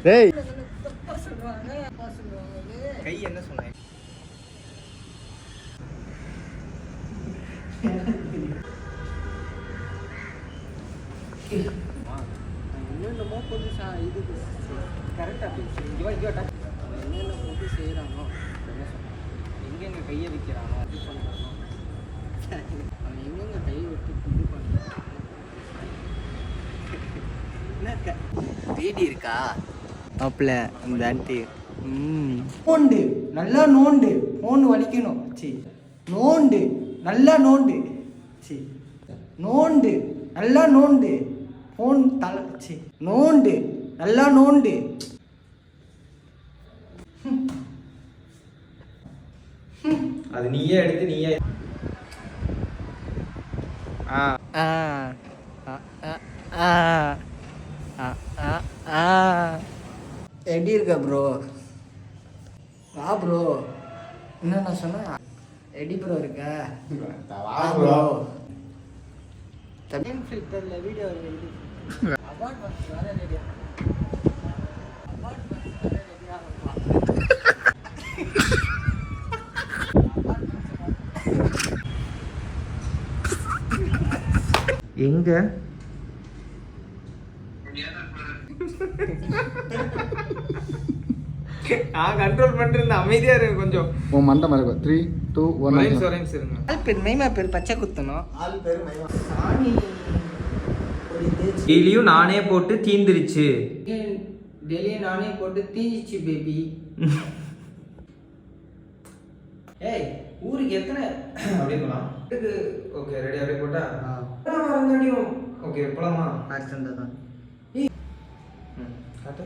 டேய் கை என்ன சொன்னேன்? என்னென்னமோ போட்டு இது கரெக்டாக போயிடுச்சு. என்னென்ன போட்டு செய்கிறானோ என்ன சொல்கிறான், எங்கெங்கே கையை வைக்கிறானோ அது பண்ணுறானோ, அவன் எங்கெங்கே கையை விட்டு இது பண்ணுறானோ. தேடி இருக்கா மாப்பிள்ள இந்த ஆண்டி? நோண்டு நல்லா நோண்டு, ஃபோன் வலிக்கணும். சி நோண்டு நல்லா நோண்டு, சி நோண்டு நல்லா நோண்டு, ஃபோன் தலை, சி நோண்டு நல்லா நோண்டு. அது நீயே எடுத்து நீயே. எப்படி இருக்க ப்ரோ? வா ப்ரோ. என்ன நான் சொன்னேன்? எப்படி ப்ரோ இருக்க? வா ப்ரோ. தமிழ் ஃபில்டரில் வீடியோ எடுத்து அவார்ட் வந்து வர ரெடியா, அவார்ட் வந்து வர ரெடியா. எங்க நான் கண்ட்ரோல் பண்றேன், அமைதியா இருக்கு கொஞ்சம். உன் மண்டை மாதிரி 3 2 1 இருங்க. ஆள் பேர் மைமா பேர் பச்சை குத்தணும். ஆள் பேர் மைமா. சாணி டெய்லியும் நானே போட்டு தீந்துருச்சு. டெய்லியும் நானே போட்டு தீஞ்சிச்சு பேபி. ஏய் ஊருக்கு எத்தனை அப்படியே போலாம். ஓகே ரெடி அப்படியே போட்டா ஓகே போலாமா? அடுத்த தான் காட்டு.